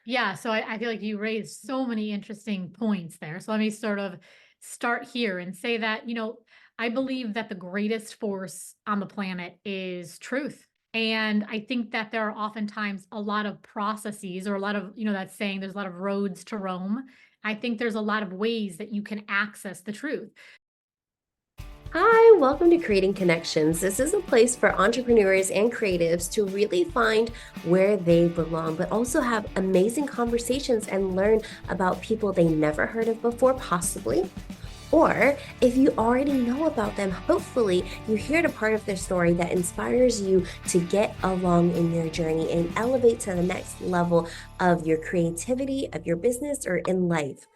Yeah, so I feel like you raised so many interesting points there. So let me sort of start here and say that, I believe that the greatest force on the planet is truth. And I think that there are oftentimes a lot of processes or a lot of, that saying there's a lot of roads to Rome. I think there's a lot of ways that you can access the truth. Hi, welcome to Creating Connections. This is a place for entrepreneurs and creatives to really find where they belong, but also have amazing conversations and learn about people they never heard of before, possibly. Or if you already know about them, hopefully you hear a part of their story that inspires you to get along in your journey and elevate to the next level of your creativity, of your business, or in life.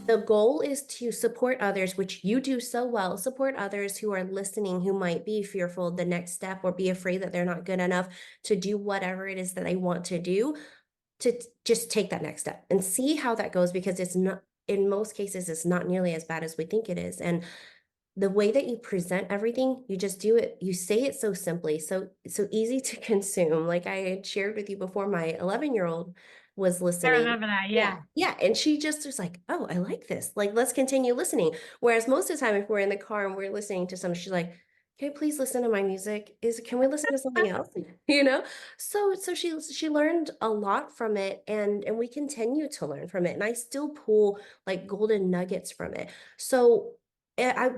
The goal is to support others, which you do so well, support others who are listening, who might be fearful of the next step or be afraid that they're not good enough to do whatever it is that they want to do, to just take that next step and see how that goes because it's not, in most cases, it's not nearly as bad as we think it is. And the way that you present everything, you just do it, you say it so simply, so easy to consume. Like I had shared with you before, my 11-year-old was I listening. remember that. Yeah, Yeah. yeah, and she just was like, "Oh, I like this. Like, let's continue listening." Whereas most of the time, if we're in the car and we're listening to something, she's like, "Can you please listen to my music? Can we listen to something else?" You know? So she learned a lot from it, and we continue to learn from it, and I still pull, like, golden nuggets from it. So, I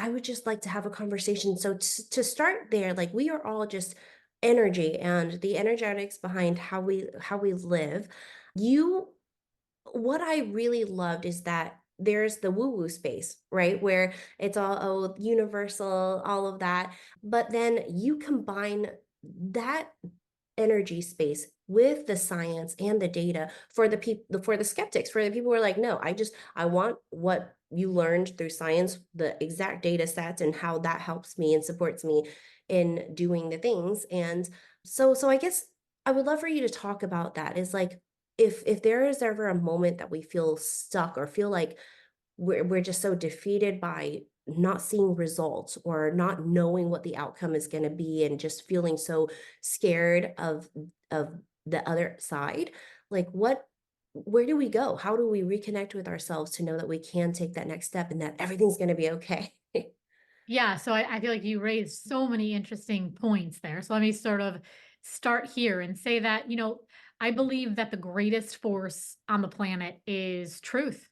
would just like to have a conversation. So to start there, like we are all just energy and the energetics behind how we live. You What I really loved is that there's the woo-woo space, right? Where it's all universal, all of that. But then you combine that energy space with the science and the data for the people, for the skeptics, for the people who are like, no, I want what you learned through science, the exact data sets and how that helps me and supports me in doing the things. And so I guess I would love for you to talk about that, is like, if there is ever a moment that we feel stuck or feel like we're just so defeated by not seeing results or not knowing what the outcome is going to be and just feeling so scared of the other side, like where do we go? How do we reconnect with ourselves to know that we can take that next step and that everything's going to be okay? Yeah, so I feel like you raised so many interesting points there. So let me sort of start here and say that, I believe that the greatest force on the planet is truth.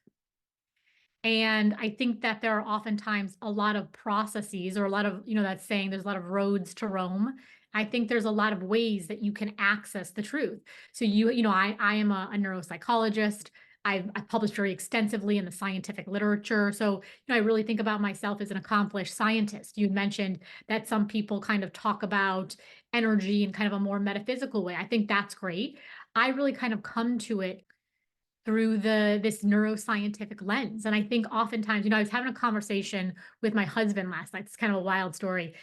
And I think that there are oftentimes a lot of processes or a lot of, that saying there's a lot of roads to Rome. I think there's a lot of ways that you can access the truth. So I am a neuropsychologist. I've published very extensively in the scientific literature. So, I really think about myself as an accomplished scientist. You mentioned that some people kind of talk about energy in kind of a more metaphysical way. I think that's great. I really kind of come to it through this neuroscientific lens. And I think oftentimes, I was having a conversation with my husband last night. It's kind of a wild story.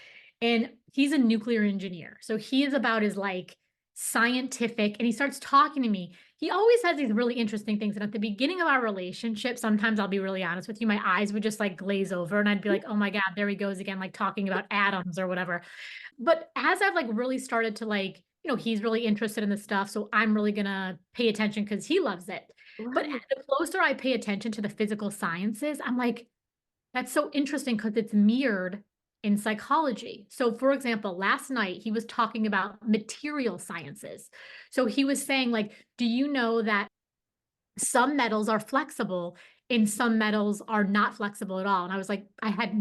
And he's a nuclear engineer. So he is about as like scientific and he starts talking to me. He always has these really interesting things. And at the beginning of our relationship, sometimes I'll be really honest with you, my eyes would just like glaze over and I'd be like, oh my God, there he goes again, like talking about atoms or whatever. But as I've like really started to like, he's really interested in this stuff. So I'm really gonna pay attention because he loves it. But Right. the closer I pay attention to the physical sciences, I'm like, that's so interesting because it's mirrored in psychology. So, for example, last night he was talking about material sciences. So he was saying, like, do you know that some metals are flexible and some metals are not flexible at all? And I was like, I don't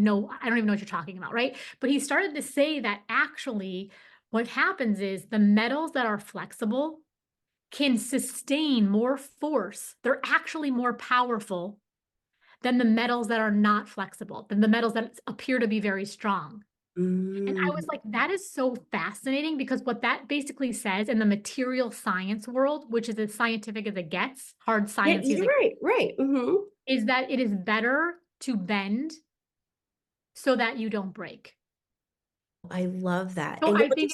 even know what you're talking about, right? But he started to say that actually what happens is the metals that are flexible can sustain more force. They're actually more powerful than the metals that are not flexible, than the metals that appear to be very strong. And I was Mm. like, that is so fascinating because what that basically says in the material science world, which is as scientific as it gets, hard Yeah, science as you're it right, right, mhm. is that it is better to bend so that you don't break. I love that, So and you I know, think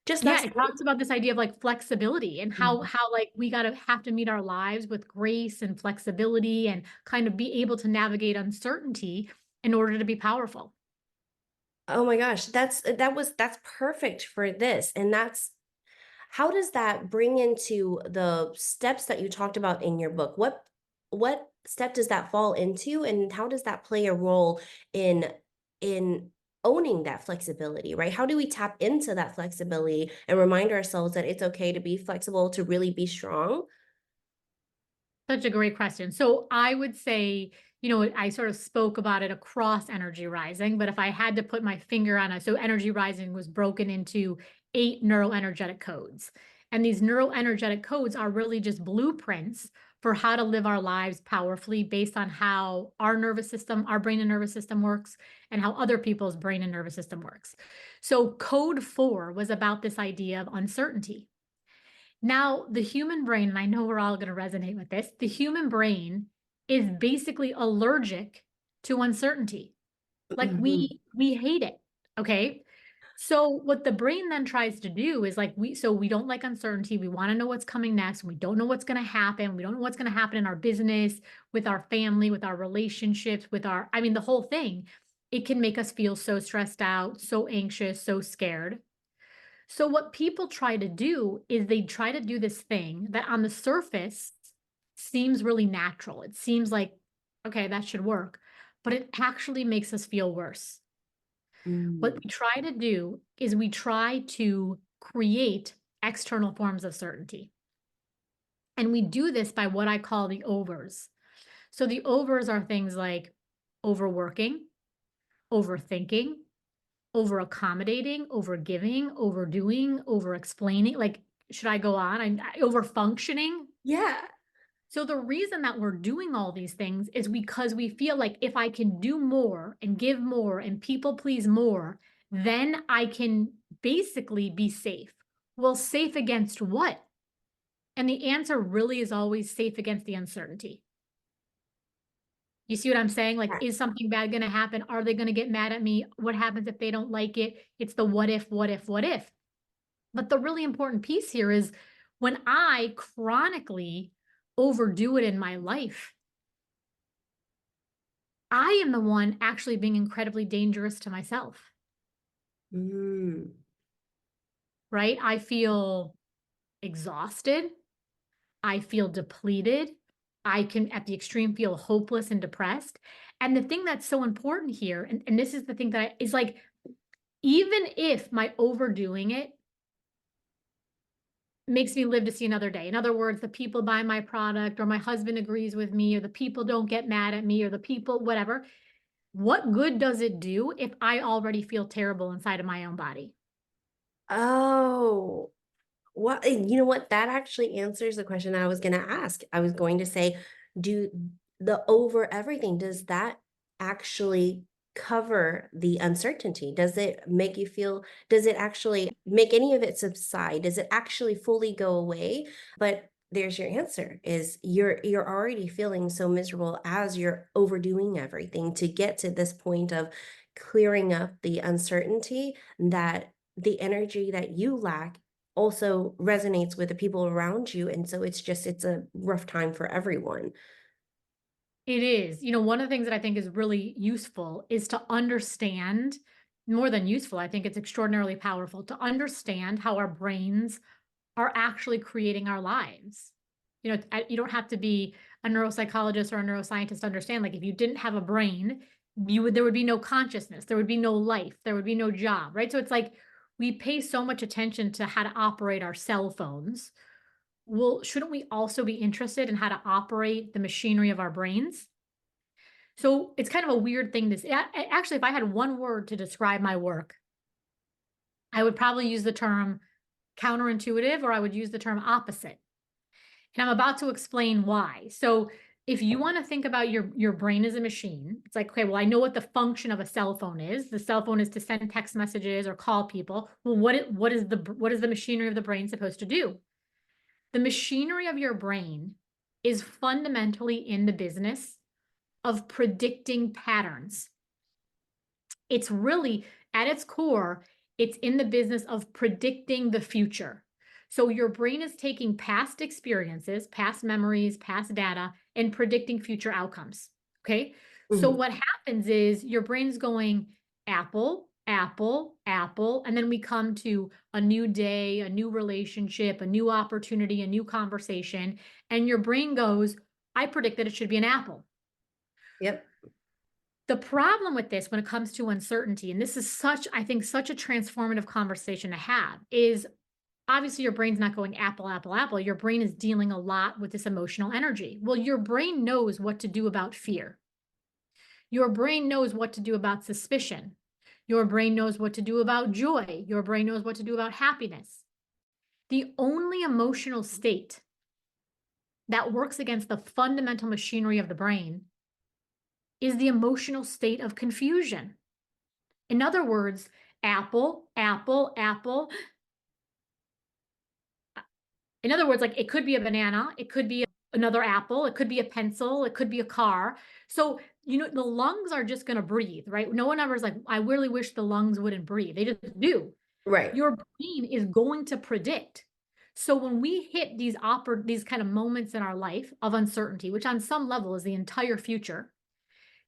just yeah, that's it talks about this idea of like flexibility and Mhm. how like we gotta have to meet our lives with grace and flexibility and kind of be able to navigate uncertainty in order to be powerful. Oh my gosh, that's perfect for this, and that's how does that bring into the steps that you talked about in your book? What step does that fall into, and how does that play a role in in owning that flexibility, right? How do we tap into that flexibility and remind ourselves that it's okay to be flexible, to really be strong? Such a great question. So I would say, I sort of spoke about it across energy rising, but if I had to put my finger on it, so energy rising was broken into 8 neuroenergetic codes. And these neuroenergetic codes are really just blueprints for how to live our lives powerfully based on how our nervous system, our brain and nervous system works, and how other people's brain and nervous system works. So code 4 was about this idea of uncertainty. Now, the human brain, and I know we're all going to resonate with this, the human brain is basically allergic to uncertainty. Like Mhm. we hate it. Okay. So what the brain then tries to do is like we don't like uncertainty. We want to know what's coming next. We don't know what's going to happen. We don't know what's going to happen in our business, with our family, with our relationships, with our I mean the whole thing. It can make us feel so stressed out, so anxious, so scared. So what people try to do is they try to do this thing that on the surface seems really natural. It seems like, okay, that should work, but it actually makes us feel worse. What Mm. we try to do is we try to create external forms of certainty. And we do this by what I call the overs. So the overs are things like overworking, overthinking, over accommodating, over giving, overdoing, over explaining. Like, should I go on? Over functioning. Yeah. So the reason that we're doing all these things is because we feel like if I can do more and give more and people please more, then I can basically be safe. Well, safe against what? And the answer really is always safe against the uncertainty. You see what I'm saying? Like, is something bad going to happen? Are they going to get mad at me? What happens if they don't like it? It's the what if, what if, what if. But the really important piece here is when I chronically overdo it in my life, I am the one actually being incredibly dangerous to myself, Mm. right? I feel exhausted. I feel depleted. I can, at the extreme, feel hopeless and depressed. And the thing that's so important here, and this is the thing that is like, even if my overdoing it makes me live to see another day. In other words, the people buy my product or my husband agrees with me or the people don't get mad at me or the people whatever. What good does it do if I already feel terrible inside of my own body? Oh. Well, you know what? That actually answers the question I was gonna ask. I was going to say, do the over everything, does that actually cover the uncertainty? Does it make you feel does it actually make any of it subside? Does it actually fully go away? But there's your answer is you're already feeling so miserable as you're overdoing everything to get to this point of clearing up the uncertainty that the energy that you lack also resonates with the people around you, and so it's a rough time for everyone. It is. One of the things that I think is really useful is to understand more than useful. I think it's extraordinarily powerful to understand how our brains are actually creating our lives. You don't have to be a neuropsychologist or a neuroscientist to understand. Like, if you didn't have a brain, there would be no consciousness, there would be no life, there would be no job, right? So it's like we pay so much attention to how to operate our cell phones. Well, shouldn't we also be interested in how to operate the machinery of our brains? So it's kind of a weird thing to say. Actually, if I had one word to describe my work, I would probably use the term counterintuitive or I would use the term opposite. And I'm about to explain why. So if you want to think about your brain as a machine, it's like, okay, well, I know what the function of a cell phone is. The cell phone is to send text messages or call people. Well, what is the machinery of the brain supposed to do? The machinery of your brain is fundamentally in the business of predicting patterns. It's really, at its core, it's in the business of predicting the future. So your brain is taking past experiences, past memories, past data, and predicting future outcomes. Okay. So Mhm. what happens is your brain's going apple, apple, apple, and then we come to a new day, a new relationship, a new opportunity, a new conversation, and your brain goes, I predict that it should be an apple. Yep. The problem with this when it comes to uncertainty, and this is such, I think, such a transformative conversation to have, is obviously your brain's not going apple, apple, apple. Your brain is dealing a lot with this emotional energy. Well, your brain knows what to do about fear. Your brain knows what to do about suspicion. Your brain knows what to do about joy. Your brain knows what to do about happiness. The only emotional state that works against the fundamental machinery of the brain is the emotional state of confusion. In other words, apple, apple, apple. In other words, like it could be a banana, it could be another apple, it could be a pencil, it could be a car. So, the lungs are just going to breathe, right? No one ever is like, I really wish the lungs wouldn't breathe. They just do. Right. Your brain is going to predict. So when we hit these kind of moments in our life of uncertainty, which on some level is the entire future,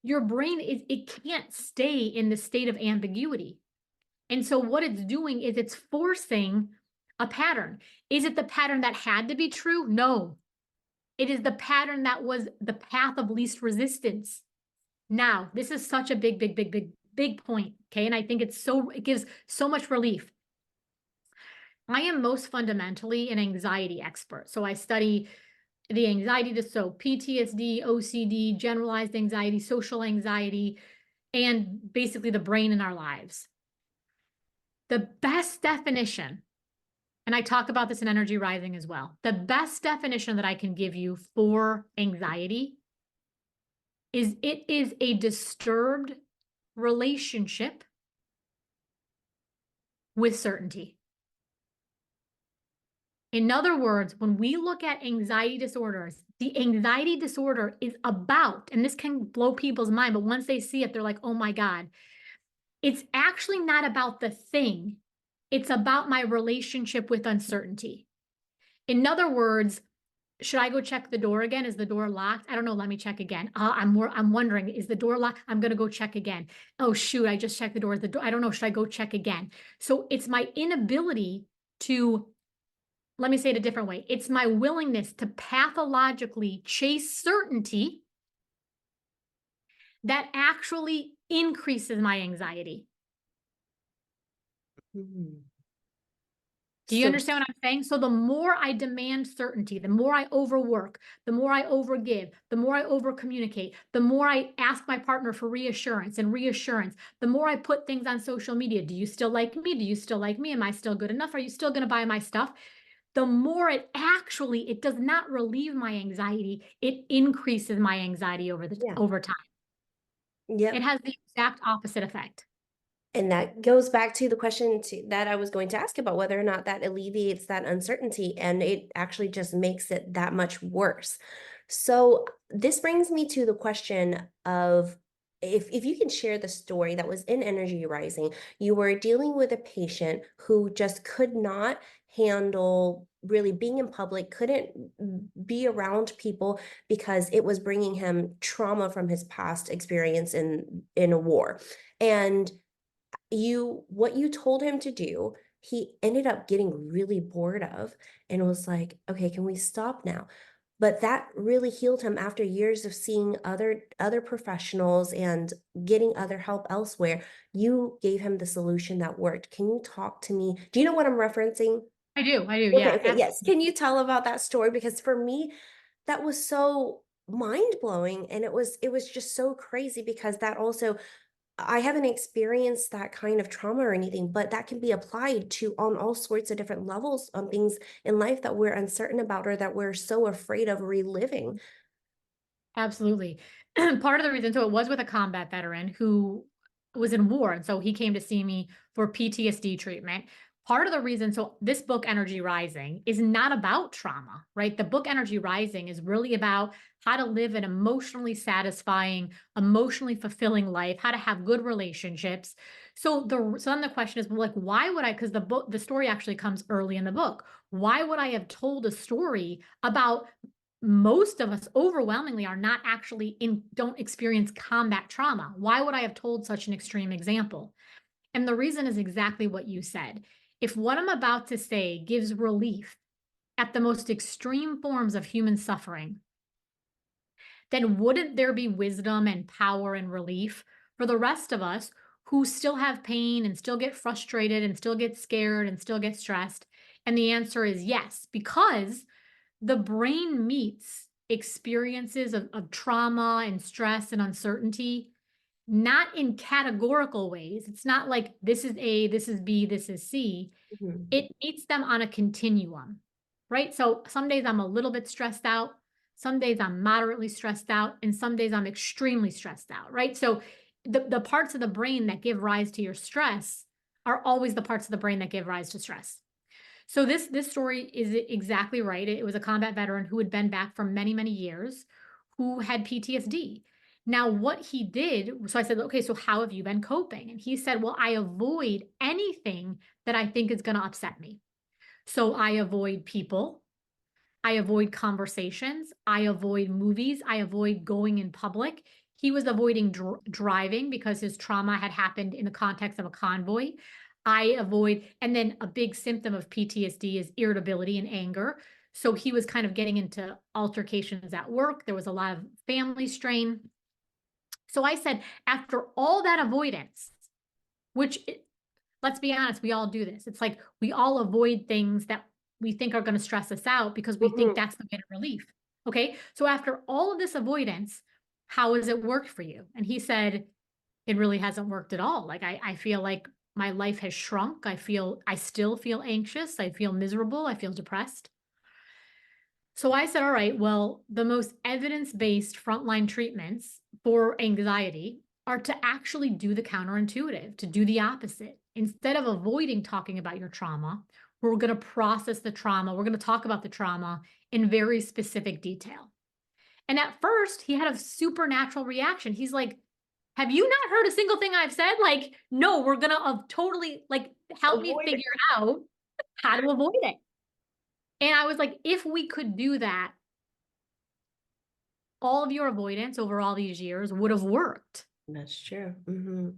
your brain it can't stay in the state of ambiguity. And so what it's doing is it's forcing a pattern. Is it the pattern that had to be true? No. It is the pattern that was the path of least resistance. Now, this is such a big, big, big, big, big point. Okay. And I think it gives so much relief. I am most fundamentally an anxiety expert. So I study the anxiety so PTSD, OCD, generalized anxiety, social anxiety, and basically the brain in our lives. The best definition, and I talk about this in Energy Rising as well, the best definition that I can give you for anxiety is it is a disturbed relationship with certainty. In other words, when we look at anxiety disorders, the anxiety disorder is about, and this can blow people's mind, but once they see it, they're like, oh my God, it's actually not about the thing. It's about my relationship with uncertainty. In other words, should I go check the door again? Is the door locked? I don't know. Let me check again. I'm wondering, is the door locked? I'm going to go check again. Oh, shoot. I just checked the door. I don't know. Should I go check again? So it's my inability to, let me say it a different way. It's my willingness to pathologically chase certainty that actually increases my anxiety. Mhm. Do you So understand what I'm saying? So the more I demand certainty, the more I overwork, the more I overgive, the more I overcommunicate, the more I ask my partner for reassurance and reassurance, the more I put things on social media. Do you still like me? Do you still like me? Am I still good enough? Are you still going to buy my stuff? The more it does not relieve my anxiety, it increases my anxiety yeah. over time. It Yep. has the exact opposite effect. And that goes back to the question that I was going to ask about whether or not that alleviates that uncertainty, and it actually just makes it that much worse. So this brings me to the question of if you can share the story that was in Energy Rising. You were dealing with a patient who just could not handle really being in public, couldn't be around people because it was bringing him trauma from his past experience in a war. And what you told him to do, he ended up getting really bored of and was like, okay, can we stop now? But that really healed him after years of seeing other professionals and getting other help elsewhere. You gave him the solution that worked. Can you talk to me? Do you know what I'm referencing? I do. Okay, Yeah, okay, yes. absolutely. Can you tell about that story? Because for me, that was so mind-blowing, and it was just so crazy because that also I haven't experienced that kind of trauma or anything, but that can be applied to on all sorts of different levels on things in life that we're uncertain about or that we're so afraid of reliving. Absolutely. Part of the reason, so it was with a combat veteran who was in war, and so he came to see me for PTSD treatment. Part of the reason, so this book, Energy Rising, is not about trauma, right? The book Energy Rising is really about how to live an emotionally satisfying, emotionally fulfilling life, how to have good relationships. So then the question is, well, like, why would I? Because the story actually comes early in the book. Why would I have told a story about most of us overwhelmingly are not actually in don't experience combat trauma? Why would I have told such an extreme example? And the reason is exactly what you said. If what I'm about to say gives relief at the most extreme forms of human suffering, then wouldn't there be wisdom and power and relief for the rest of us who still have pain and still get frustrated and still get scared and still get stressed? And the answer is yes, because the brain meets experiences of trauma and stress and uncertainty, not in categorical ways. It's not like this is A, this is B, this is C. Mhm. It meets them on a continuum, right? So some days I'm a little bit stressed out, some days I'm moderately stressed out, and some days I'm extremely stressed out, right? So the parts of the brain that give rise to your stress are always the parts of the brain that give rise to stress. So this story is exactly right. It was a combat veteran who had been back for many, many years who had PTSD. Now, what he did, so I said, okay, so how have you been coping? And he said, well, I avoid anything that I think is going to upset me. So I avoid people, I avoid conversations. I avoid movies. I avoid going in public. He was avoiding driving because his trauma had happened in the context of a convoy. I avoid, and then a big symptom of PTSD is irritability and anger. So he was kind of getting into altercations at work. There was a lot of family strain. So I said, after all that avoidance, which let's be honest, we all do this. It's like we all avoid things that we think are going to stress us out because we think Mhm. that's the way to relief. Okay. So after all of this avoidance, how has it worked for you? And he said, it really hasn't worked at all. Like I feel like my life has shrunk. I still feel anxious. I feel miserable. I feel depressed. So I said, all right, well, the most evidence based frontline treatments for anxiety are to actually do the counterintuitive, to do the opposite. Instead of avoiding talking about your trauma, we're going to process the trauma. We're going to talk about the trauma in very specific detail. And at first, he had a supernatural reaction. He's like, have you not heard a single thing I've said? Like, no, we're going to totally like help me Avoid it. figure out how to avoid it. And I was like, if we could do that, all of your avoidance over all these years would have worked. That's true. Mhm.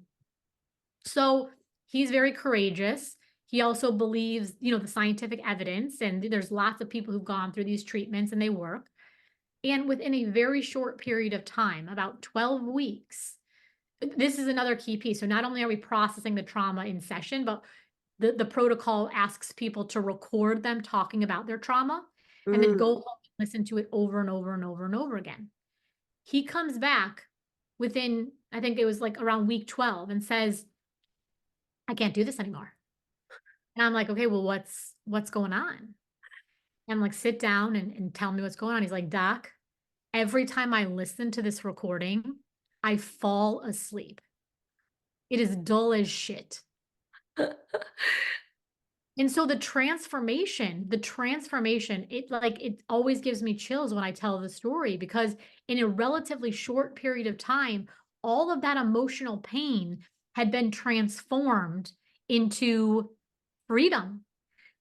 So he's very courageous. He also believes, the scientific evidence, and there's lots of people who've gone through these treatments and they work. And within a very short period of time, about 12 weeks, this is another key piece. So not only are we processing the trauma in session, but the protocol asks people to record them talking about their trauma and then Mm. go home and listen to it over and over and over and over again. He comes back within, I think it was like around week 12 and says, I can't do this anymore. And I'm like, okay, well, what's going on? And I'm like, sit down and tell me what's going on. He's like, Doc, every time I listen to this recording, I fall asleep. It is dull as shit. And so the transformation, it always gives me chills when I tell the story because in a relatively short period of time, all of that emotional pain had been transformed into freedom.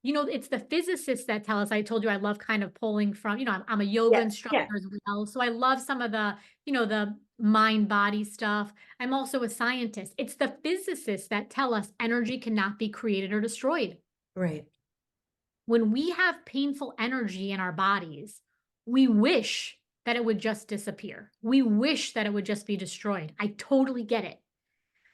It's the physicists that tell us. I told you I love kind of pulling from, I'm a yoga Yes, yeah, instructor as well. So I love some of the mind body stuff. I'm also a scientist. It's the physicists that tell us energy cannot be created or destroyed. right. When we have painful energy in our bodies, we wish that it would just disappear. We wish that it would just be destroyed. I totally get it.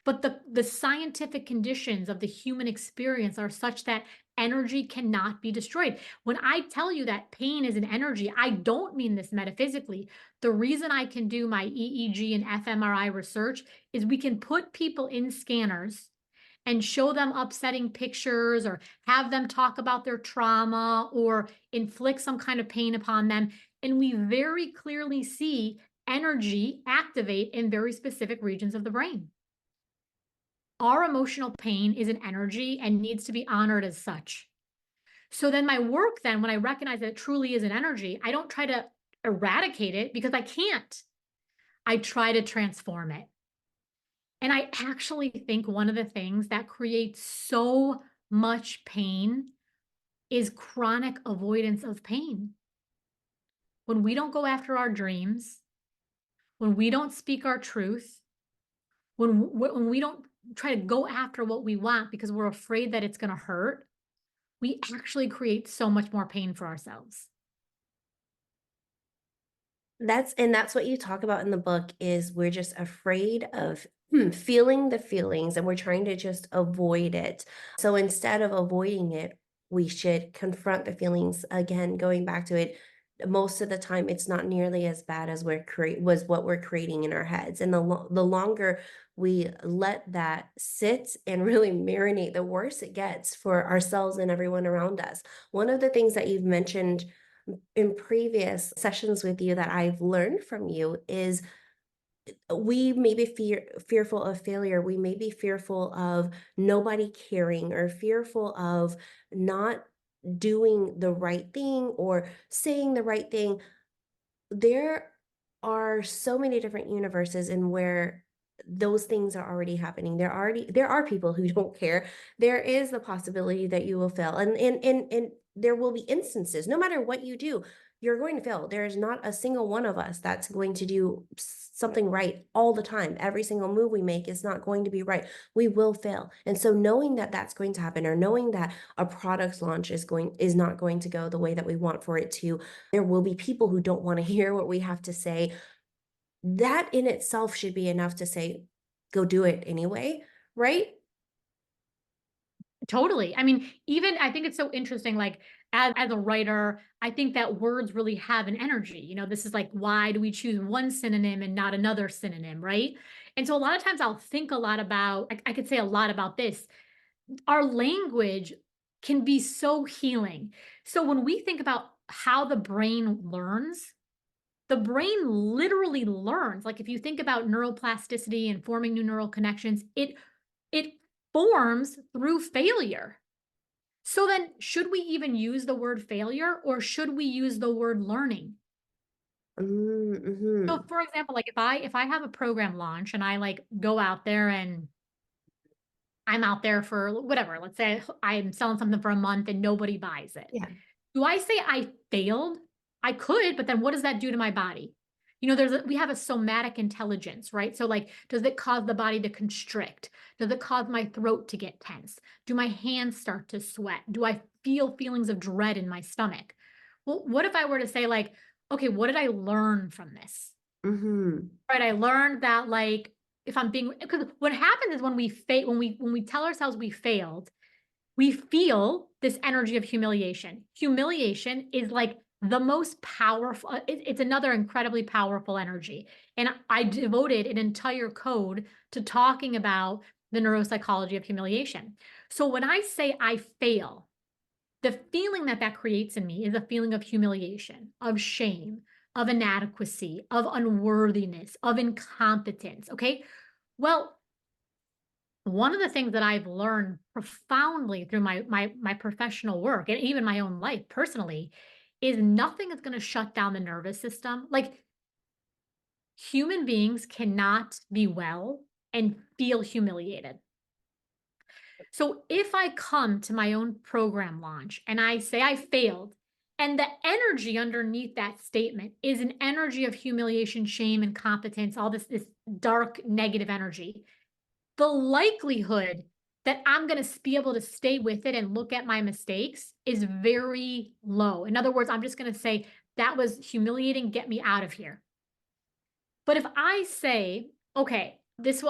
But the scientific conditions of the human experience are such that energy cannot be destroyed. When I tell you that pain is an energy, I don't mean this metaphysically. The reason I can do my EEG and fMRI research is we can put people in scanners and show them upsetting pictures or have them talk about their trauma or inflict some kind of pain upon them. And we very clearly see energy activate in very specific regions of the brain. Our emotional pain is an energy and needs to be honored as such. So then my work then, when I recognize that it truly is an energy, I don't try to eradicate it because I can't. I try to transform it. And I actually think one of the things that creates so much pain is chronic avoidance of pain. When we don't go after our dreams, when we don't speak our truth, when we don't try to go after what we want because we're afraid that it's going to hurt, we actually create so much more pain for ourselves. That's what you talk about in the book is we're just afraid of feeling the feelings and we're trying to just avoid it. So instead of avoiding it, we should confront the feelings again, going back to it. Most of the time it's not nearly as bad as what we're creating in our heads. And the longer we let that sit and really marinate, the worse it gets for ourselves and everyone around us. One of the things that you've mentioned in previous sessions with you that I've learned from you is we may be fearful of failure. We may be fearful of nobody caring or fearful of not doing the right thing or saying the right thing. There are so many different universes in where those things are already happening. There are people who don't care. There is the possibility that you will fail. And there will be instances, no matter what you do, you're going to fail. There is not a single one of us that's going to do something right all the time. Every single move we make is not going to be right. We will fail. And so knowing that that's going to happen or knowing that a product launch is not going to go the way that we want for it to, there will be people who don't want to hear what we have to say. That in itself should be enough to say, go do it anyway, right? Totally. I mean, even I think it's so interesting, like as a writer, I think that words really have an energy. This is like, why do we choose one synonym and not another synonym, right? And so a lot of times I'll think a lot about, I could say a lot about this. Our language can be so healing. So when we think about how the brain learns, the brain literally learns. Like if you think about neuroplasticity and forming new neural connections, it forms through failure. So then should we even use the word failure or should we use the word learning? So Mhm. for example, like if I have a program launch and I like go out there and I'm out there for whatever, let's say I'm selling something for a month and nobody buys it. Yeah. Do I say I failed? I could, but then what does that do to my body? We have a somatic intelligence, right? So like, does it cause the body to constrict? Does it cause my throat to get tense? Do my hands start to sweat? Do I feel feelings of dread in my stomach? Well, what if I were to say like, okay, what did I learn from this? Mhm. Right? I learned that like if I'm being because what happens is when we fail, when we tell ourselves we failed, we feel this energy of humiliation. Humiliation is like the most powerful, it's another incredibly powerful energy. And I devoted an entire code to talking about the neuropsychology of humiliation. So when I say I fail, the feeling that that creates in me is a feeling of humiliation, of shame, of inadequacy, of unworthiness, of incompetence. Okay. Well, one of the things that I've learned profoundly through my professional work and even my own life personally is nothing is going to shut down the nervous system. Like human beings cannot be well and feel humiliated. So if I come to my own program launch and I say I failed, and the energy underneath that statement is an energy of humiliation, shame, incompetence, all this dark negative energy, the likelihood that I'm going to be able to stay with it and look at my mistakes is very low. In other words, I'm just going to say, that was humiliating, get me out of here. But if I say, okay,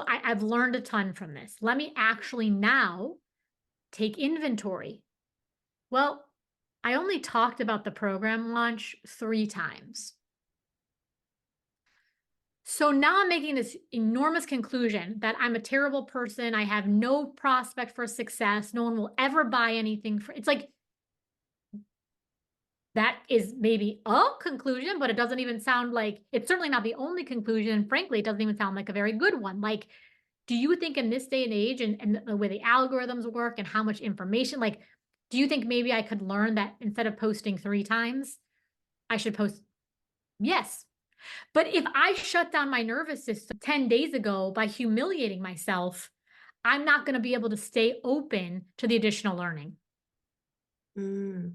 I've learned a ton from this. Let me actually now take inventory. Well, I only talked about the program launch 3 times. So now I'm making this enormous conclusion that I'm a terrible person. I have no prospect for success. No one will ever buy anything for it's like that is maybe a conclusion, but it doesn't even sound like it's certainly not the only conclusion. Frankly, it doesn't even sound like a very good one. Like, do you think in this day and age and the way the algorithms work and how much information, like, do you think maybe I could learn that instead of posting 3 times, I should post? Yes. But if I shut down my nervous system 10 days ago by humiliating myself, I'm not going to be able to stay open to the additional learning. Mm.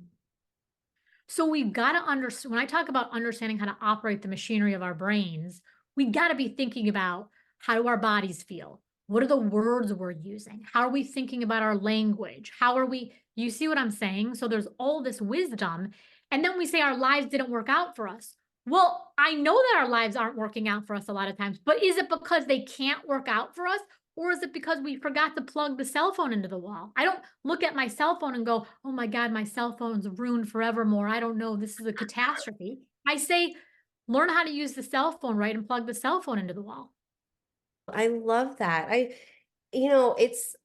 So we've got to understand when I talk about understanding how to operate the machinery of our brains, we got to be thinking about how do our bodies feel? What are the words we're using? How are we thinking about our language? How are we, you see what I'm saying? So there's all this wisdom. And then we say our lives didn't work out for us. Well, I know that our lives aren't working out for us a lot of times, but is it because they can't work out for us? Or is it because we forgot to plug the cell phone into the wall? I don't look at my cell phone and go, oh my God, my cell phone's ruined forevermore. I don't know. This is a catastrophe. I say, learn how to use the cell phone right and plug the cell phone into the wall. I love that. It's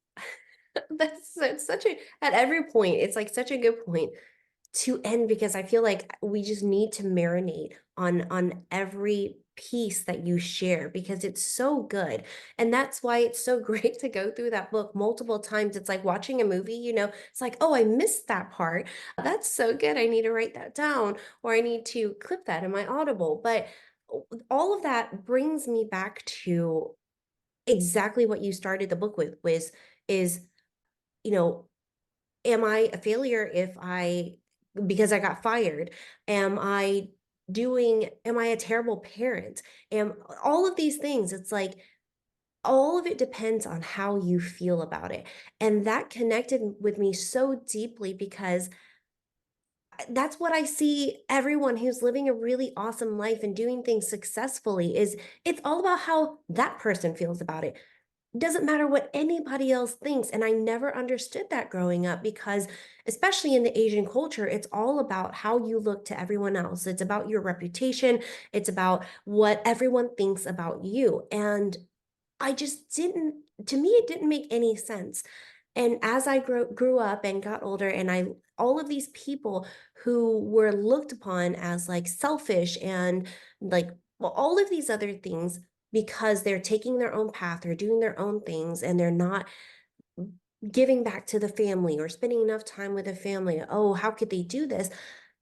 that's such a at every point, it's like such a good point to end because I feel like we just need to marinate on every piece that you share because it's so good. And that's why it's so great to go through that book multiple times. It's like watching a movie, it's like, oh, I missed that part. That's so good. I need to write that down or I need to clip that in my Audible. But all of that brings me back to exactly what you started the book with was is, you know, am I a failure if I because I got fired? Am I a terrible parent? Am all of these things, it's like all of it depends on how you feel about it. And that connected with me so deeply because that's what I see everyone who's living a really awesome life and doing things successfully is it's all about how that person feels about it. Doesn't matter what anybody else thinks. And I never understood that growing up because, especially in the Asian culture, it's all about how you look to everyone else. It's about your reputation, it's about what everyone thinks about you. And I just didn't, to me, it didn't make any sense. And as I grew up and got older, and all of these people who were looked upon as like selfish and like, well, all of these other things because they're taking their own path or doing their own things and they're not giving back to the family or spending enough time with the family. Oh, how could they do this?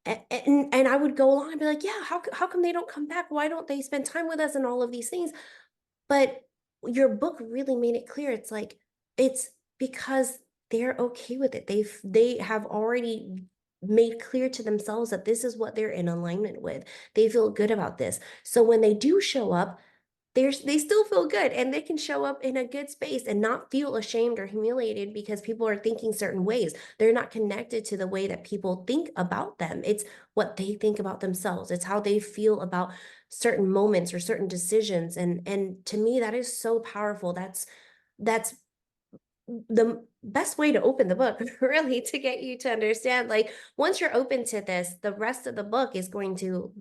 And I would go along and be like, yeah, how come they don't come back? Why don't they spend time with us and all of these things? But your book really made it clear. It's like, it's because they're okay with it. They have already made clear to themselves that this is what they're in alignment with. They feel good about this. So when they do show up, they still feel good and they can show up in a good space and not feel ashamed or humiliated because people are thinking certain ways. They're not connected to the way that people think about them. It's what they think about themselves. It's how they feel about certain moments or certain decisions. And to me, that is so powerful. That's the best way to open the book, really, to get you to understand. Like once you're open to this, the rest of the book is going to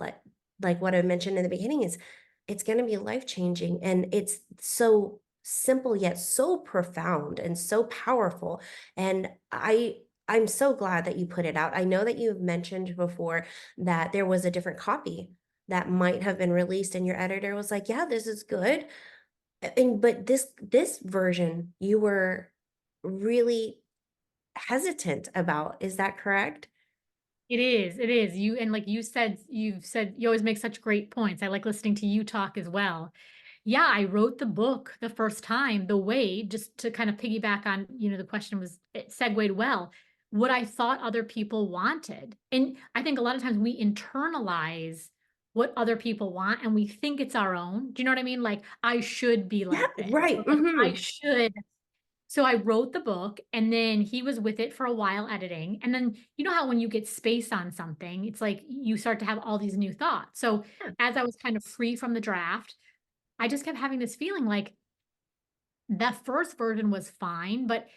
like what I mentioned in the beginning is it's going to be life changing. And it's so simple yet so profound and so powerful. And I'm so glad that you put it out. I know that you've mentioned before that there was a different copy that might have been released and your editor was like, yeah, this is good. And but this version you were really hesitant about. Is that correct? It is. It is. You and like you've said you always make such great points. I like listening to you talk as well. Yeah, I wrote the book the first time the way just to kind of piggyback on, the question was it segued well, what I thought other people wanted. And I think a lot of times we internalize what other people want and we think it's our own. Do you know what I mean? Like I should be Yeah, like this. Or right. like I Mhm. should so I wrote the book and then he was with it for a while editing. And then you know how when you get space on something, it's like you start to have all these new thoughts. So Yeah. as I was kind of free from the draft, I just kept having this feeling like that first version was fine, but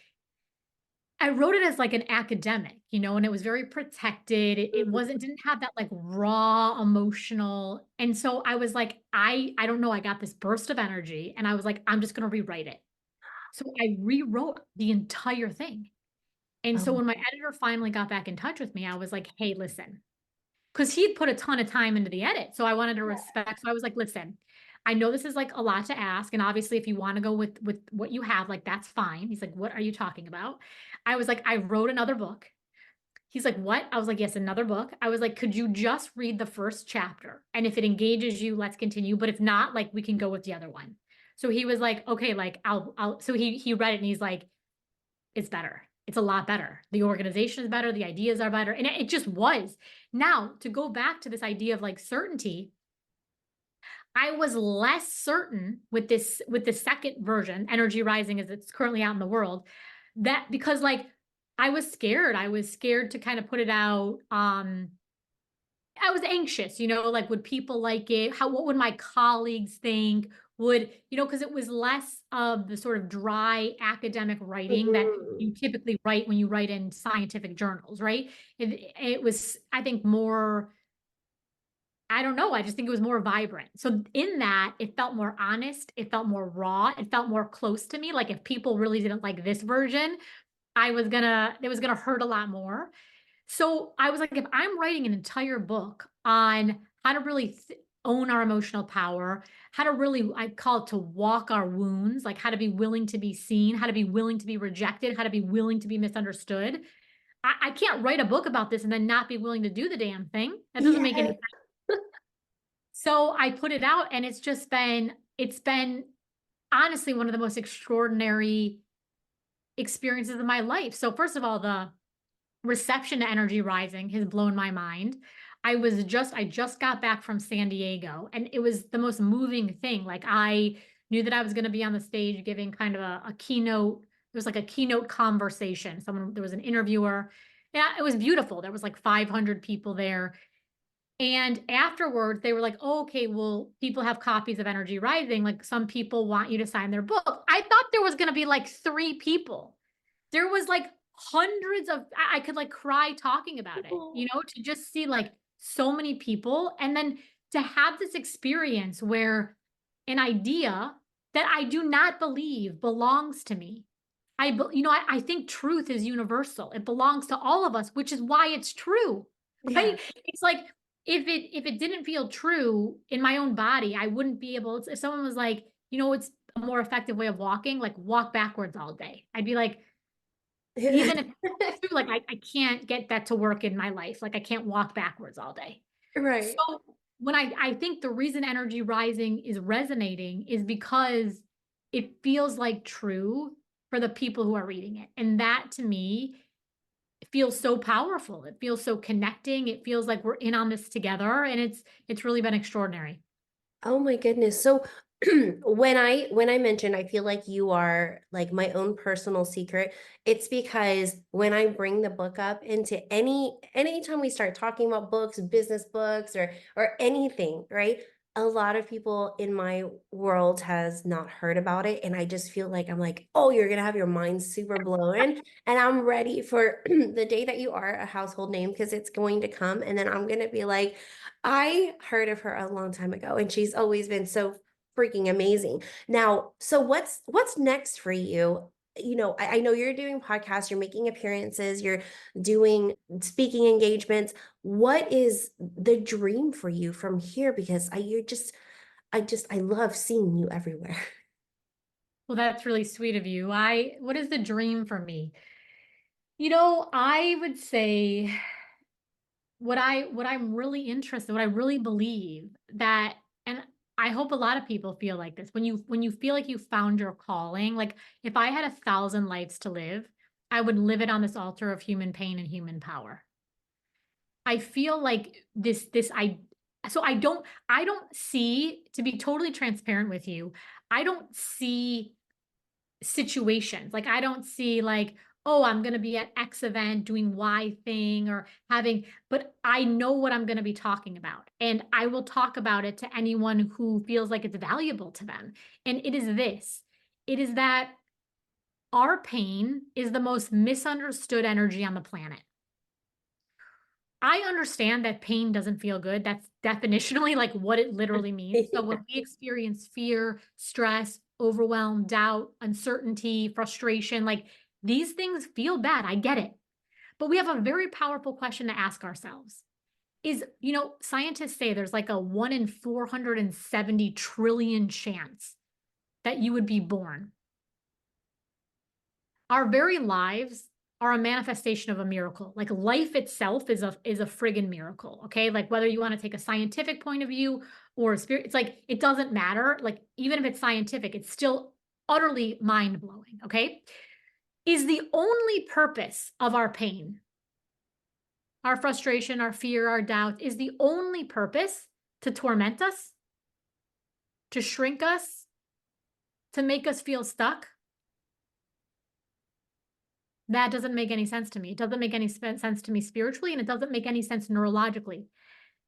I wrote it as like an academic, and it was very protected. It Mhm. wasn't didn't have that like raw emotional. And so I was like, I don't know, I got this burst of energy and I was like, I'm just gonna rewrite it. So I rewrote the entire thing. And so Oh, when my editor finally got back in touch with me, I was like, "Hey, listen, because he'd put a ton of time into the edit. So I wanted to Yeah. respect. So I was like, listen, I know this is like a lot to ask. And obviously, if you want to go with what you have, like that's fine. He's like, what are you talking about? I was like, I wrote another book. He's like, what? I was like, yes, another book. I was like, could you just read the first chapter? And if it engages you, let's continue. But if not, like we can go with the other one. So he was like, okay, like I'll so he read it and he's like, it's better. It's a lot better. The organization is better. The ideas are better. And it just was. Now, to go back to this idea of like certainty, I was less certain with the second version, Energy Rising as it's currently out in the world, that because like I was scared. I was scared to kind of put it out. I was anxious, like would people like it? What would my colleagues think? Because it was less of the sort of dry academic writing that Mhm. you typically write when you write in scientific journals, right? It was, I think, more, I don't know, I just think it was more vibrant. So in that, it felt more honest, it felt more raw, it felt more close to me. Like if people really didn't like this version, it was gonna hurt a lot more. So I was like, if I'm writing an entire book on how to really own our emotional power, how to really, I call it to walk our wounds, like how to be willing to be seen, how to be willing to be rejected, how to be willing to be misunderstood. I can't write a book about this and then not be willing to do the damn thing. That doesn't make any Yeah. sense. So I put it out and it's been honestly one of the most extraordinary experiences of my life. So first of all, the reception to Energy Rising has blown my mind. I just got back from San Diego and it was the most moving thing. Like I knew that I was going to be on the stage giving kind of a keynote. It was like a keynote conversation. There was an interviewer. Yeah, it was beautiful. There was like 500 people there. And afterwards, they were like, oh, okay, well, people have copies of Energy Rising. Like some people want you to sign their book. I thought there was going to be like 3 people. There was like hundreds of, I could like cry talking about it, Oh, to just see like so many people. And then to have this experience where an idea that I do not believe belongs to me. I think truth is universal. It belongs to all of us, which is why it's true, yeah. right? It's like if it didn't feel true in my own body, I wouldn't be able to, if someone was like, it's a more effective way of walking, like walk backwards all day. I'd be like, even if it's true, like I can't get that to work in my life. Like I can't walk backwards all day. So Right. when I think the reason Energy Rising is resonating is because it feels like true for the people who are reading it. And that to me feels so powerful. It feels so connecting. It feels like we're in on this together. And it's really been extraordinary. Oh my goodness. So when I mentioned I feel like you are like my own personal secret, it's because when I bring the book up into anytime we start talking about books, business books or anything, right? A lot of people in my world has not heard about it. And I just feel like I'm like, oh, you're gonna have your mind super blown. And I'm ready for the day that you are a household name because it's going to come. And then I'm gonna be like, I heard of her a long time ago, and she's always been so freaking amazing. Now, so what's next for you? I know you're doing podcasts, you're making appearances, you're doing speaking engagements. What is the dream for you from here? Because I love seeing you everywhere. Well, that's really sweet of you. What is the dream for me? I would say what I'm really interested, what I really believe that, and I hope a lot of people feel like this, when you feel like you found your calling, like if I had 1,000 lives to live, I would live it on this altar of human pain and human power. I feel like this I so I don't see, to be totally transparent with you, I don't see situations. Like I don't see like, oh, I'm going to be at X event doing Y thing or having, but I know what I'm going to be talking about. And I will talk about it to anyone who feels like it's valuable to them. And it is this. It is that our pain is the most misunderstood energy on the planet. I understand that pain doesn't feel good. That's definitionally like what it literally means. So when we experience fear, stress, overwhelm, doubt, uncertainty, frustration, like these things feel bad. I get it. But we have a very powerful question to ask ourselves. is, scientists say there's like a 1 in 470 trillion chance that you would be born. Our very lives are a manifestation of a miracle. Like life itself is a friggin' miracle. Okay. Like whether you want to take a scientific point of view or a spirit, it's like it doesn't matter. Like even if it's scientific, it's still utterly mind-blowing. Okay. Is the only purpose of our pain, our frustration, our fear, our doubt, is the only purpose to torment us, to shrink us, to make us feel stuck? That doesn't make any sense to me. It doesn't make any sense to me spiritually, and it doesn't make any sense neurologically.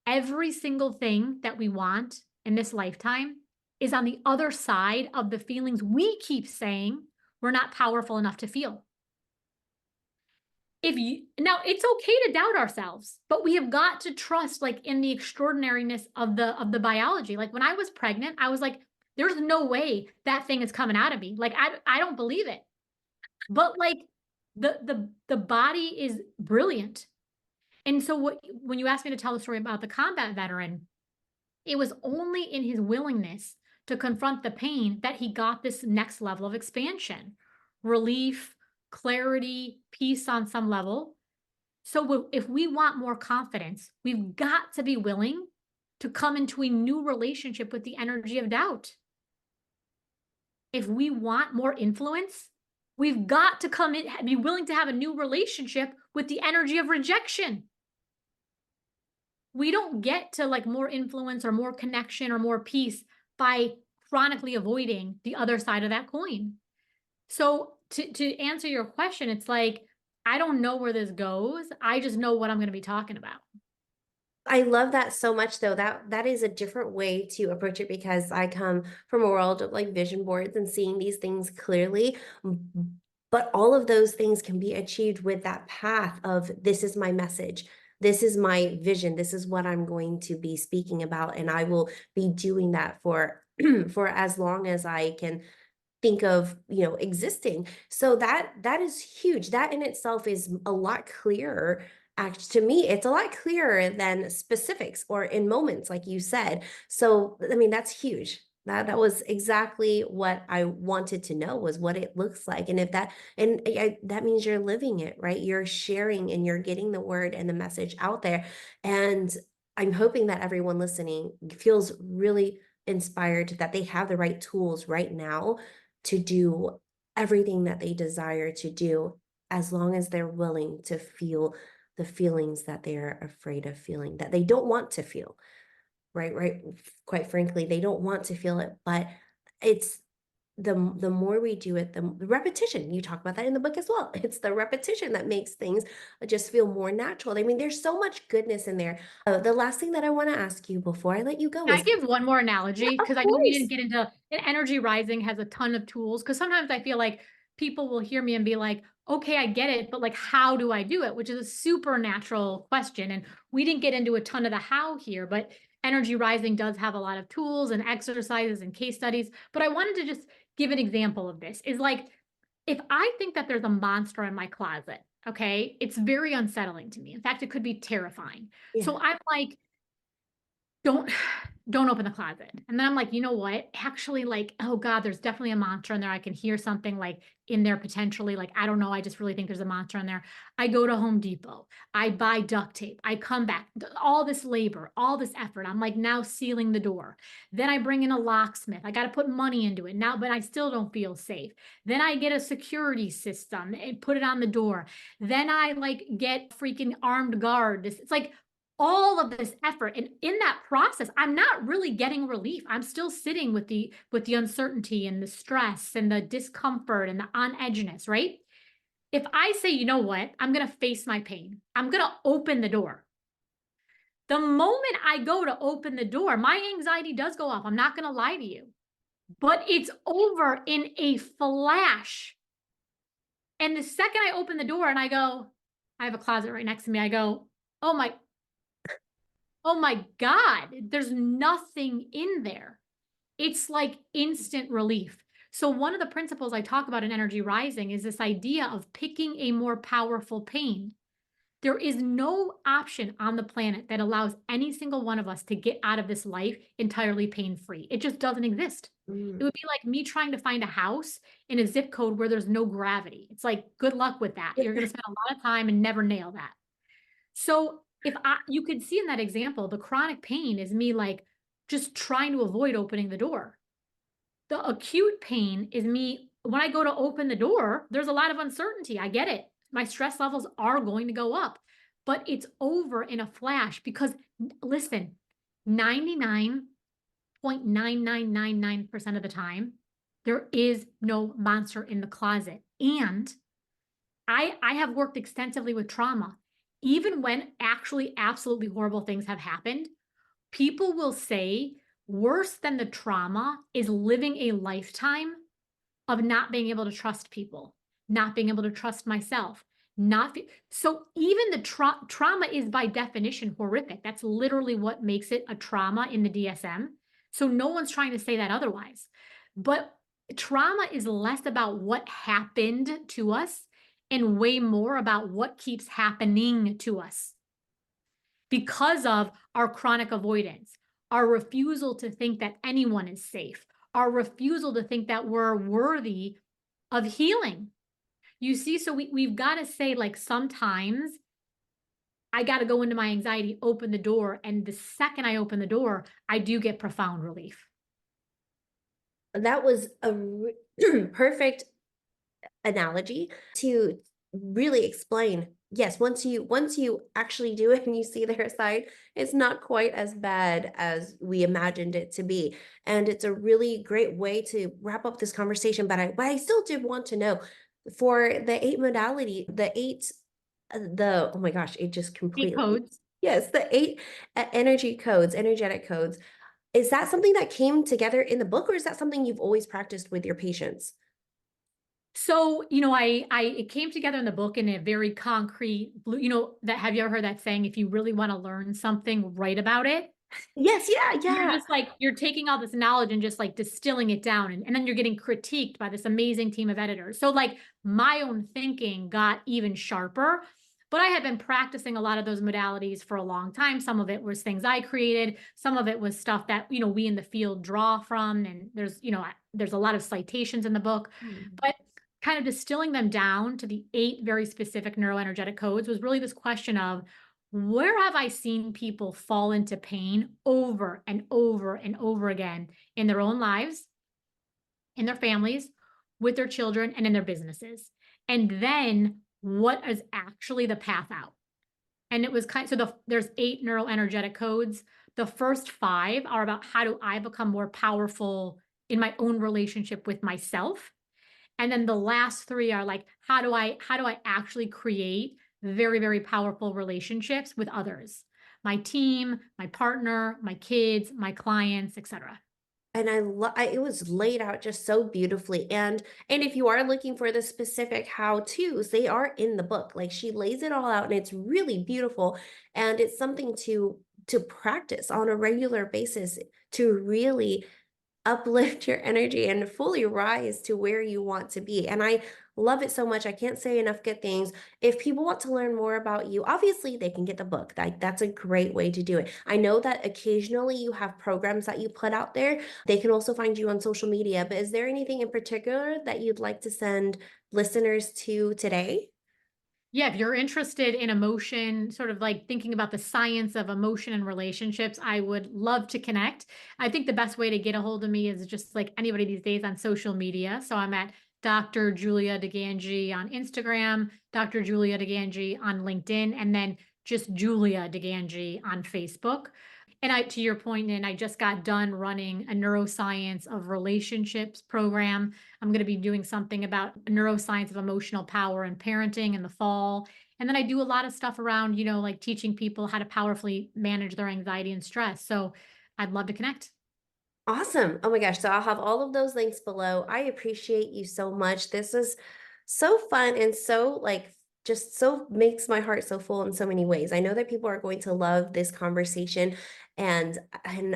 Every single thing that we want in this lifetime is on the other side of the feelings we keep saying we're not powerful enough to feel. Now it's okay to doubt ourselves, but we have got to trust like in the extraordinariness of the biology. Like when I was pregnant, I was like, there's no way that thing is coming out of me. Like I don't believe it. But like the body is brilliant. And so when you asked me to tell the story about the combat veteran, it was only in his willingness to confront the pain that he got this next level of expansion, relief, clarity, peace on some level. So if we want more confidence, we've got to be willing to come into a new relationship with the energy of doubt. If we want more influence, we've got to come in, be willing to have a new relationship with the energy of rejection. We don't get to like more influence or more connection or more peace by chronically avoiding the other side of that coin. So to answer your question, it's like, I don't know where this goes. I just know what I'm going to be talking about. I love that so much though. That is a different way to approach it because I come from a world of like vision boards and seeing these things clearly. But all of those things can be achieved with that path of this is my message. This is my vision. This is what I'm going to be speaking about. And I will be doing that for for as long as I can think of, existing. So that is huge. That in itself is a lot clearer. To me, it's a lot clearer than specifics or in moments, like you said. So, I mean, that's huge. That was exactly what I wanted to know was what it looks like. And if that, and that means you're living it, right? You're sharing and you're getting the word and the message out there. And I'm hoping that everyone listening feels really inspired that they have the right tools right now to do everything that they desire to do as long as they're willing to feel the feelings that they're afraid of feeling, that they don't want to feel, right? Quite frankly, they don't want to feel it, but it's the more we do it, the repetition, you talk about that in the book as well. It's the repetition that makes things just feel more natural. I mean, there's so much goodness in there. The last thing that I want to ask you before I let you go Can I is, give one more yeah, analogy? of Because I know we didn't course. get into and energy rising has a ton of tools. Because sometimes I feel like people will hear me and be like, okay, I get it, but like, how do I do it? Which is a supernatural question. And we didn't get into a ton of the how here, but energy rising does have a lot of tools and exercises and case studies. But I wanted to just give an example of this is like, if I think that there's a monster in my closet, okay, it's very unsettling to me. In fact, it could be terrifying. Yeah. So I'm like, don't don't open the closet. And then I'm like, you know what? Actually, like, oh God, there's definitely a monster in there. I can hear something like in there potentially. Like, I don't know. I just really think there's a monster in there. I go to Home Depot. I buy duct tape. I come back. All this labor, all this effort. I'm like now sealing the door. Then I bring in a locksmith. I got to put money into it now, but I still don't feel safe. Then I get a security system and put it on the door. Then I like get freaking armed guard. It's like all of this effort, and in that process I'm not really getting relief. I'm still sitting with the uncertainty and the stress and the discomfort and the on edginess, right? If I say, you know what, I'm going to face my pain, I'm going to open the door. The moment I go to open the door, my anxiety does go off. I'm not going to lie to you, but it's over in a flash. And the second I open the door and I go, I have a closet right next to me, I go, oh my Oh my God, there's nothing in there. It's like instant relief. So one of the principles I talk about in energy rising is this idea of picking a more powerful pain. There is no option on the planet that allows any single one of us to get out of this life entirely pain-free. It just doesn't exist. It Mm. would be like me trying to find a house in a zip code where there's no gravity. It's like, good luck with that. You're gonna spend a lot of time and never nail that. So if I you could see in that example, the chronic pain is me like just trying to avoid opening the door. The acute pain is me when I go to open the door, there's a lot of uncertainty. I get it. My stress levels are going to go up, but it's over in a flash because listen, 99.9999% of the time, there is no monster in the closet. And I have worked extensively with trauma. Even when actually absolutely horrible things have happened, people will say worse than the trauma is living a lifetime of not being able to trust people, not being able to trust myself, not fe so even the trauma is by definition horrific. That's literally what makes it a trauma in the DSM. So no one's trying to say that otherwise. But trauma is less about what happened to us and way more about what keeps happening to us because of our chronic avoidance, our refusal to think that anyone is safe, our refusal to think that we're worthy of healing. You see, so we've got to say, like, sometimes I got to go into my anxiety, open the door. And the second I open the door, I do get profound relief. That was a perfect analogy to really explain. Yes, once you actually do it and you see their side, it's not quite as bad as we imagined it to be. And it's a really great way to wrap up this conversation. But I still did want to know for the eight modality, the eight the oh my gosh, it just Eight completely codes. yes, the eight energy codes, energetic codes. Is that something that came together in the book, or is that something you've always practiced with your patients? So, I it came together in the book in a very concrete blue, that have you ever heard that saying, if you really want to learn something, write about it? Yes, yeah, You're yeah. just like you're taking all this knowledge and just like distilling it down and then you're getting critiqued by this amazing team of editors. So like my own thinking got even sharper, but I had been practicing a lot of those modalities for a long time. Some of it was things I created, some of it was stuff that, we in the field draw from and there's a lot of citations in the book, Mm. but kind of distilling them down to the 8 very specific neuroenergetic codes was really this question of where have I seen people fall into pain over and over and over again in their own lives, in their families, with their children, and in their businesses? And then what is actually the path out? And it was there's 8 neuroenergetic codes. The first 5 are about how do I become more powerful in my own relationship with myself, and then the last 3 are like, how do I actually create very, very powerful relationships with others? My team, my partner, my kids, my clients, etcetera. And it was laid out just so beautifully. And if you are looking for the specific how-tos, they are in the book. Like she lays it all out and it's really beautiful. And it's something to practice on a regular basis to really uplift your energy and fully rise to where you want to be. And I love it so much. I can't say enough good things. If people want to learn more about you, obviously they can get the book. That's a great way to do it. I know that occasionally you have programs that you put out there. They can also find you on social media, but is there anything in particular that you'd like to send listeners to today? Yeah, if you're interested in emotion, sort of like thinking about the science of emotion and relationships, I would love to connect. I think the best way to get a hold of me is just like anybody these days on social media. So I'm at Dr. Julia DeGangi on Instagram, Dr. Julia DeGangi on LinkedIn, and then just Julia DeGangi on Facebook. And to your point, and I just got done running a neuroscience of relationships program. I'm going to be doing something about neuroscience of emotional power and parenting in the fall. And then I do a lot of stuff around, like teaching people how to powerfully manage their anxiety and stress. So I'd love to connect. Awesome. Oh my gosh. So I'll have all of those links below. I appreciate you so much. This is so fun and so just so makes my heart so full in so many ways. I know that people are going to love this conversation and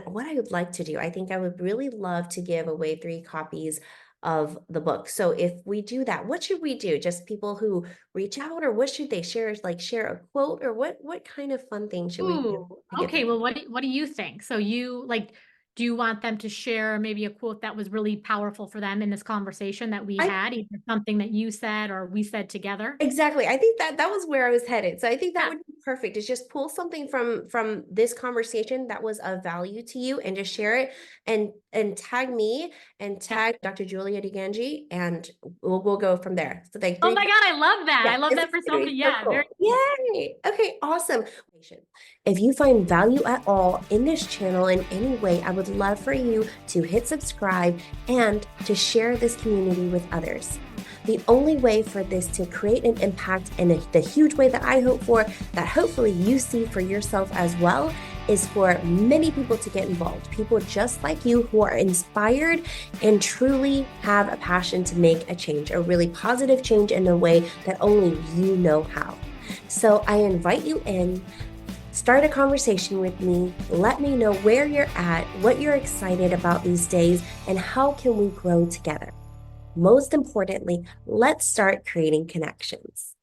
what I would like to do, I think I would really love to give away 3 copies of the book. So if we do that, what should we do? Just people who reach out, or what should they share? Like share a quote, or what kind of fun thing should we do Ooh, to get okay, them? well, what do you think? So you like, do you want them to share maybe a quote that was really powerful for them in this conversation that we I had, either something that you said or we said together? Exactly. I think that that was where I was headed. So I think that Yeah, would be perfect. Is just pull something from this conversation that was of value to you, and just share it, and tag me and yeah. tag Dr. Julia DiGangi, and we'll go from there. So like Oh three. my God, I love that. Yeah, I love this that is for gonna somebody. be so Yeah, very cool. cool. Yay! Okay, awesome. If you find value at all in this channel in any way, I would love for you to hit subscribe and to share this community with others. The only way for this to create an impact in the huge way that I hope for, that hopefully you see for yourself as well, is for many people to get involved. People just like you who are inspired and truly have a passion to make a change, a really positive change in a way that only you know how. So I invite you in. Start a conversation with me. Let me know where you're at, what you're excited about these days, and how can we grow together. Most importantly, let's start creating connections.